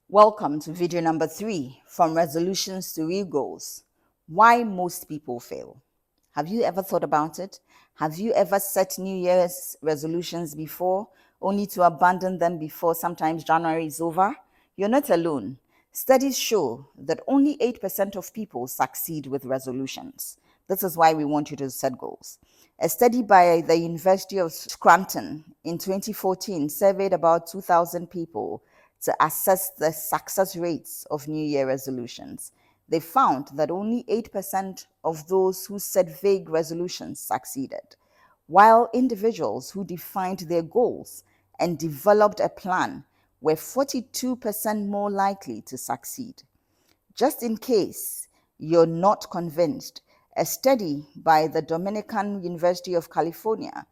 Welcome to video number 3, from resolutions to real goals. Why most people fail. Have you ever thought about it? Have you ever set New Year's resolutions before, only to abandon them before sometimes January is over? You're not alone. Studies show that only 8% of people succeed with resolutions. This is why we want you to set goals. A study by the University of Scranton in 2014 surveyed about 2,000 people to assess the success rates of New Year resolutions. They found that only 8% of those who set vague resolutions succeeded, while individuals who defined their goals and developed a plan were 42% more likely to succeed. Just in case you're not convinced, a study by the Dominican University of California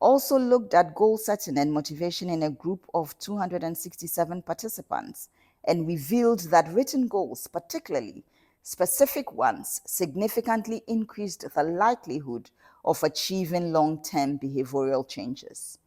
also looked at goal setting and motivation in a group of 267 participants and revealed that written goals, particularly specific ones, significantly increased the likelihood of achieving long-term behavioral changes.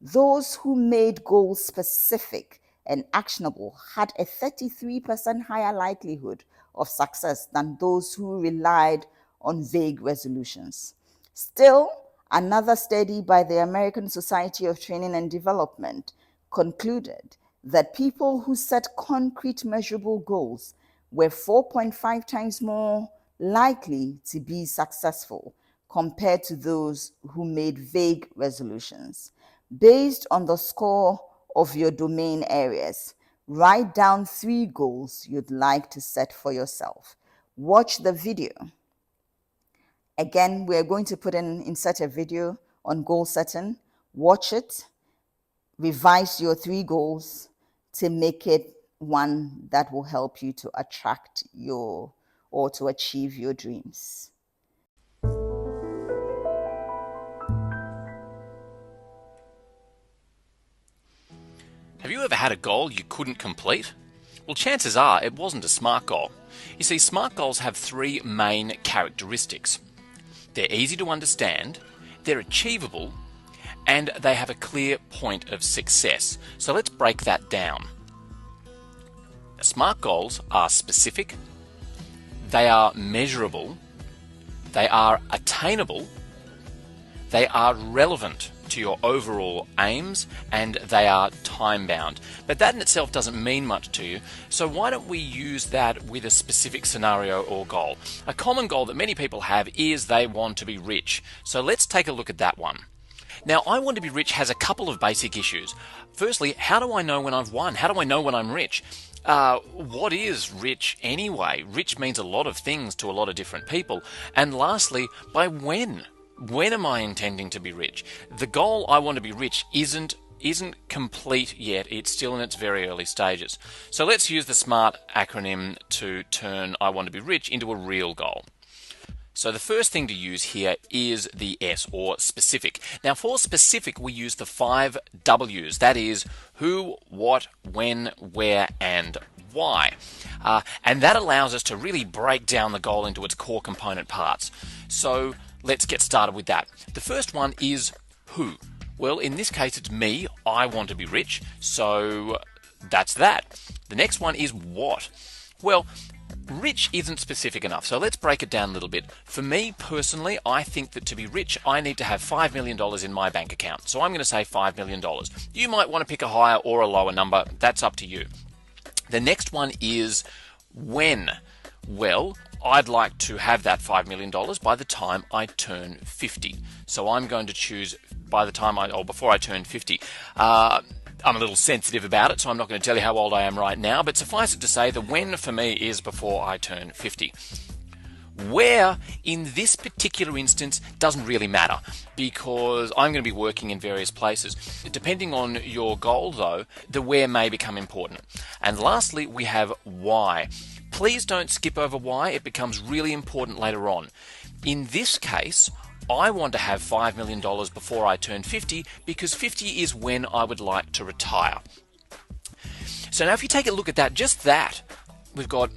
Those who made goals specific and actionable had a 33% higher likelihood of success than those who relied on vague resolutions. Still, another study by the American Society of Training and Development concluded that people who set concrete measurable goals were 4.5 times more likely to be successful compared to those who made vague resolutions. Based on the score of your domain areas, write down 3 goals you'd like to set for yourself. Watch the video. Again, we're going to insert a video on goal setting. Watch it, revise your 3 goals to make it one that will help you to attract or to achieve your dreams. Have you ever had a goal you couldn't complete? Well, chances are it wasn't a SMART goal. You see, SMART goals have 3 main characteristics. They're easy to understand, they're achievable, and they have a clear point of success. So let's break that down. SMART goals are specific, they are measurable, they are attainable, they are relevant to your overall aims, and they are time-bound. But that in itself doesn't mean much to you, so why don't we use that with a specific scenario or goal? A common goal that many people have is they want to be rich. So let's take a look at that one. Now, I want to be rich has a couple of basic issues. Firstly, how do I know when I've won? How do I know when I'm rich? What is rich anyway? Rich means a lot of things to a lot of different people. And lastly, by when? When am I intending to be rich? The goal, I want to be rich, isn't complete yet. It's still in its very early stages. So let's use the SMART acronym to turn I want to be rich into a real goal. So the first thing to use here is the S, or specific. Now for specific, we use the 5 W's. That is who, what, when, where, and why. And that allows us to really break down the goal into its core component parts. So let's get started with that. The first one is who. Well, in this case, it's me. I want to be rich. So that's that. The next one is what. Well, rich isn't specific enough, so let's break it down a little bit. For me personally, I think that to be rich, I need to have $5 million in my bank account. So I'm going to say $5 million. You might want to pick a higher or a lower number. That's up to you. The next one is when. Well, I'd like to have that $5 million by the time I turn 50. So I'm going to choose by the time before I turn 50. I'm a little sensitive about it, so I'm not going to tell you how old I am right now, but suffice it to say the when for me is before I turn 50. Where, in this particular instance, doesn't really matter, because I'm going to be working in various places. Depending on your goal, though, the where may become important. And lastly, we have why. Please don't skip over why. It becomes really important later on. In this case, I want to have $5 million before I turn 50 because 50 is when I would like to retire. So now if you take a look at that, just that, we've got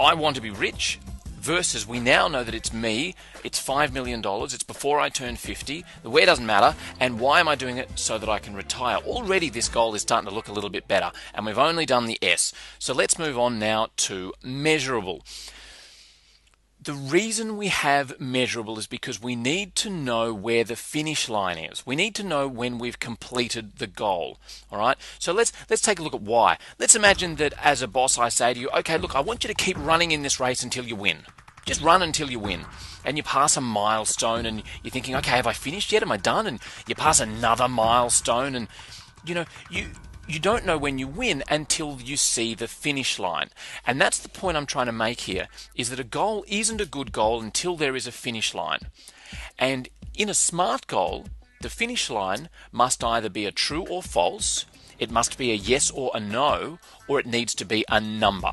I want to be rich versus we now know that it's me, it's $5 million, it's before I turn 50, the where doesn't matter, and why am I doing it? So that I can retire. Already this goal is starting to look a little bit better, and we've only done the S. So let's move on now to measurable. The reason we have measurable is because we need to know where the finish line is. We need to know when we've completed the goal. All right. So let's take a look at why. Let's imagine that as a boss, I say to you, okay, look, I want you to keep running in this race until you win. Just run until you win. And you pass a milestone, and you're thinking, okay, have I finished yet? Am I done? And you pass another milestone, and you don't know when you win until you see the finish line. And that's the point I'm trying to make here, is that a goal isn't a good goal until there is a finish line. And in a SMART goal, the finish line must either be a true or false, it must be a yes or a no, or it needs to be a number.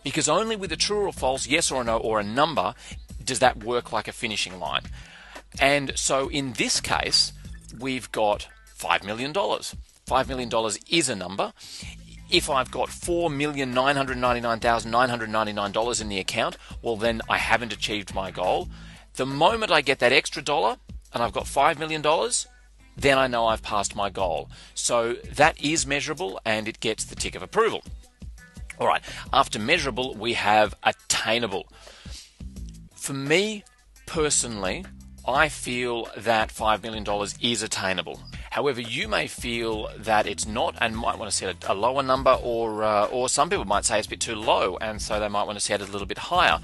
Because only with a true or false, yes or a no, or a number, does that work like a finishing line. And so in this case, we've got $5 million. $5 million is a number. If I've got $4,999,999 in the account, well, then I haven't achieved my goal. The moment I get that extra dollar and I've got $5 million, then I know I've passed my goal. So that is measurable, and it gets the tick of approval. All right, after measurable, we have attainable. For me, personally, I feel that $5 million is attainable. However, you may feel that it's not and might want to set a lower number, or some people might say it's a bit too low, and so they might want to set it a little bit higher.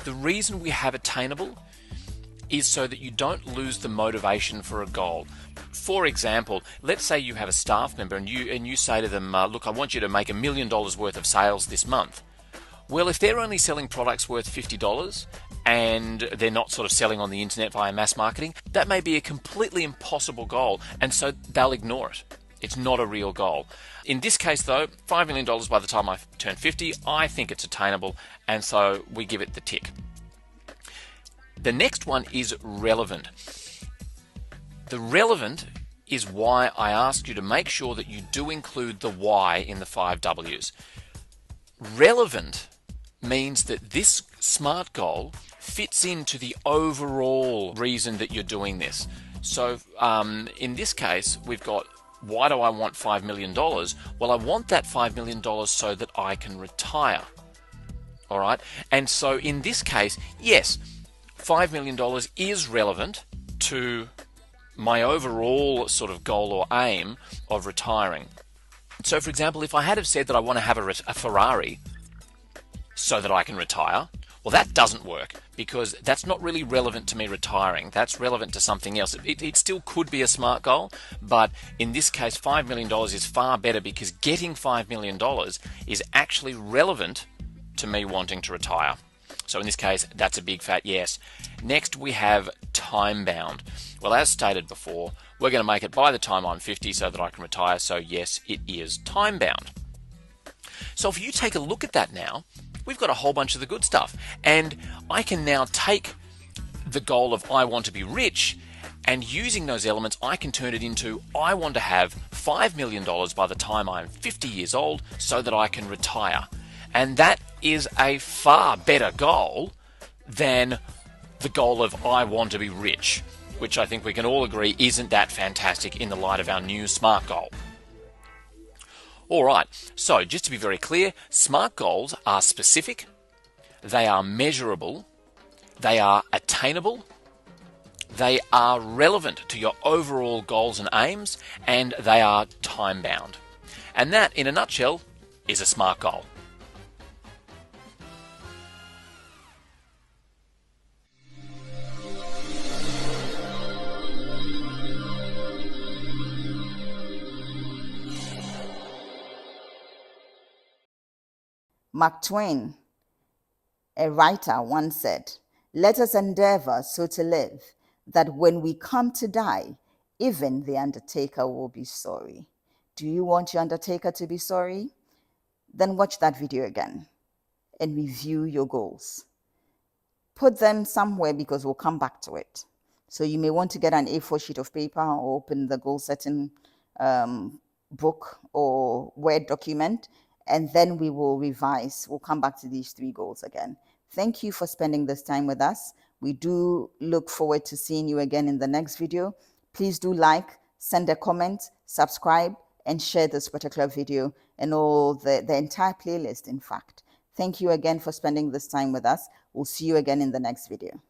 The reason we have attainable is so that you don't lose the motivation for a goal. For example, let's say you have a staff member and you say to them, look, I want you to make $1 million worth of sales this month. Well, if they're only selling products worth $50 and they're not sort of selling on the internet via mass marketing, that may be a completely impossible goal, and so they'll ignore it. It's not a real goal. In this case, though, $5 million by the time I turn 50, I think it's attainable, and so we give it the tick. The next one is relevant. The relevant is why I ask you to make sure that you do include the why in the 5 W's. Relevant means that this SMART goal fits into the overall reason that you're doing this. So in this case, we've got, why do I want $5 million? Well, I want that $5 million so that I can retire. All right. And so in this case, yes, $5 million is relevant to my overall sort of goal or aim of retiring. So, for example, if I had have said that I want to have a Ferrari so that I can retire, well, that doesn't work, because that's not really relevant to me retiring. That's relevant to something else. It still could be a SMART goal, but in this case, $5 million is far better, because getting $5 million is actually relevant to me wanting to retire. So in this case, that's a big fat yes. Next, we have time bound. Well, as stated before, we're going to make it by the time I'm 50 so that I can retire. So yes, it is time bound. So if you take a look at that now, we've got a whole bunch of the good stuff. And I can now take the goal of I want to be rich, and using those elements, I can turn it into I want to have $5 million by the time I'm 50 years old so that I can retire. And that is a far better goal than the goal of I want to be rich, which I think we can all agree isn't that fantastic in the light of our new SMART goal. All right, so just to be very clear, SMART goals are specific, they are measurable, they are attainable, they are relevant to your overall goals and aims, and they are time-bound. And that, in a nutshell, is a SMART goal. Mark Twain, a writer, once said, "Let us endeavor so to live that when we come to die, even the undertaker will be sorry." Do you want your undertaker to be sorry? Then watch that video again and review your goals. Put them somewhere, because we'll come back to it. So you may want to get an A4 sheet of paper or open the goal setting book or Word document, and then we will revise. We'll come back to these 3 goals again. Thank you for spending this time with us. We do look forward to seeing you again in the next video. Please do like, send a comment, subscribe, and share this particular video and all the entire playlist, in fact. Thank you again for spending this time with us. We'll see you again in the next video.